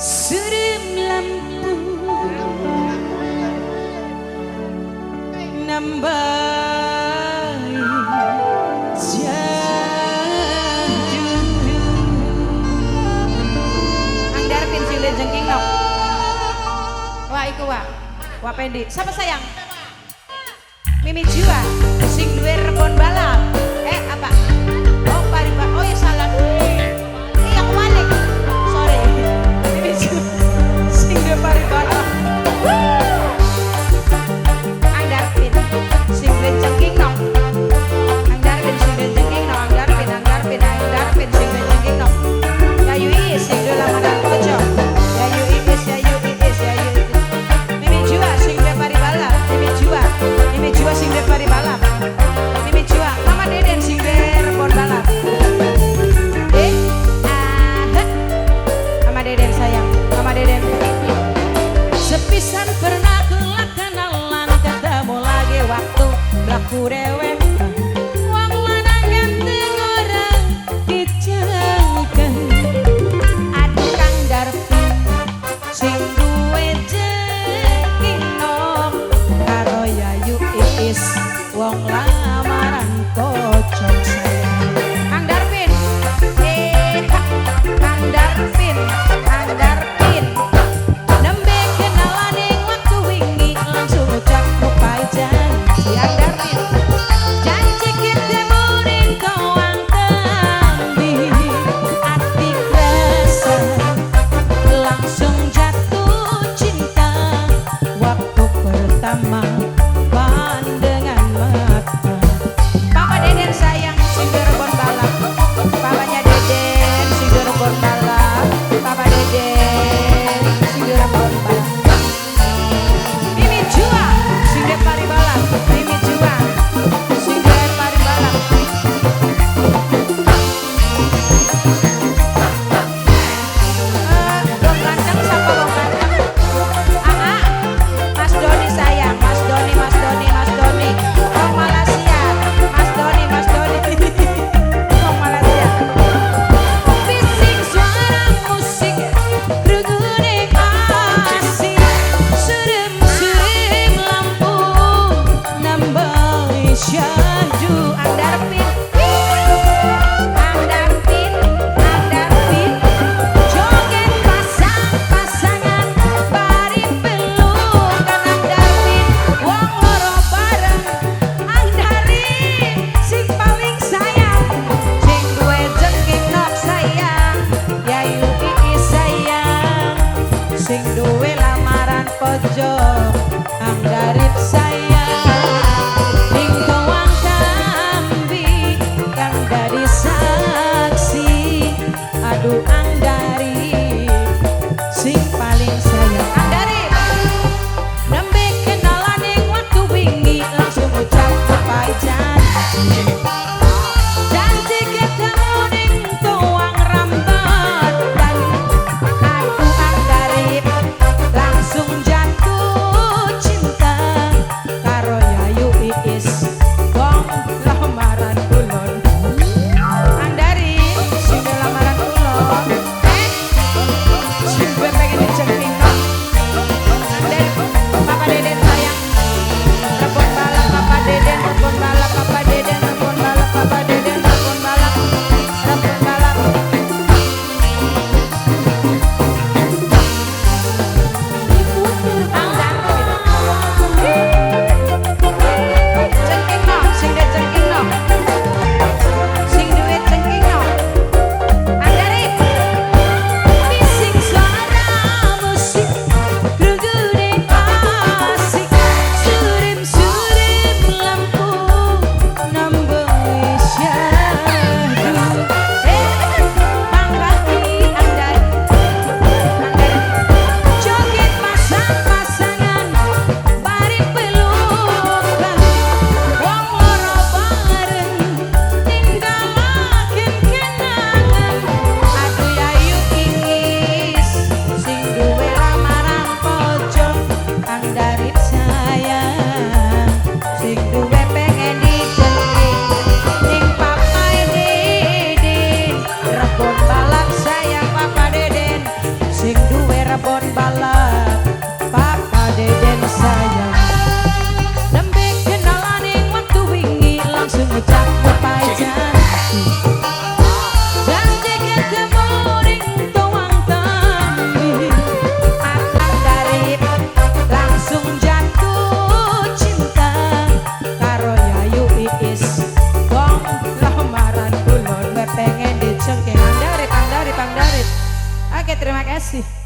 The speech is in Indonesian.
Surim lampu nambai jadu. Anggar pinsil jengking nok. Wah iku wah pendi. Siapa sayang? Mimi Jua, sing duwe rebon balap. Apa? Oh Pariba. Oh ya salah. Iya aku balik. Sorry. Mimi Jua, sing duwe Paribalap. Anggarpin, sing duwe jengking nong. Anggarpin sing duwe jengking nong. Anggarpin sing duwe jengking nong. Yayu is sing duwe lamaran kojo. Yayu is. Mimi Jua sing duwe Paribalap. Mimi Jua sing duwe Paribalap. Mimi Jua, Mama Deden sing duwe rebon balap. Mama Deden sayang, Mama Deden. Sepisan pernah kelak kenalan, ketemu lagi waktu laku dewek. Wong lanang ganteng orang dijengken. Aduh Kang Darpin sing duwe jengking nom. Karo Yayu Iis wong lamaran kocok sayang. Kang Darpin, Kang Darpin, nembe kenalan ing waktu wingi langsung ucap lupai janji. Kang Darpin, janji ketemu ning kawang kambi. Ati krasa langsung jatuh cinta waktu pertama pandangan mata. Papa Deden sayang sing rebon balap. Papanya Deden sing rebon balap. Papa Deden sing rebon balap. Mimi Jua sing duwe Paribalap. Mimi Jua sing duwe Paribalap. Belum ganteng siapa belum ganteng? Mas Doni sayang, Mas Doni. Wong Malaysia, Mas Doni. Wong Malaysia. Bising suara musik, rugune asik. Serem lampu nambai syahdu. Angdarpin, joget pasang-pasangan, bari pelukan. Angdarpin, wong loro bareng. Angdarin sing paling sayang, sing duwe jengking nok sayang. Yayu Iis sayang, sing duwe lamaran pojo. Anggarip sayang, ning kawang kambi kang dadi saksi. Aduh Angdarip sing paling sayang. Angdarip, nembe kenalan ing waktu wingi langsung ucap lupai janji. Janji ketemu ning tuang rambutan. Aduh Anggarip langsung jatuh terima kasih.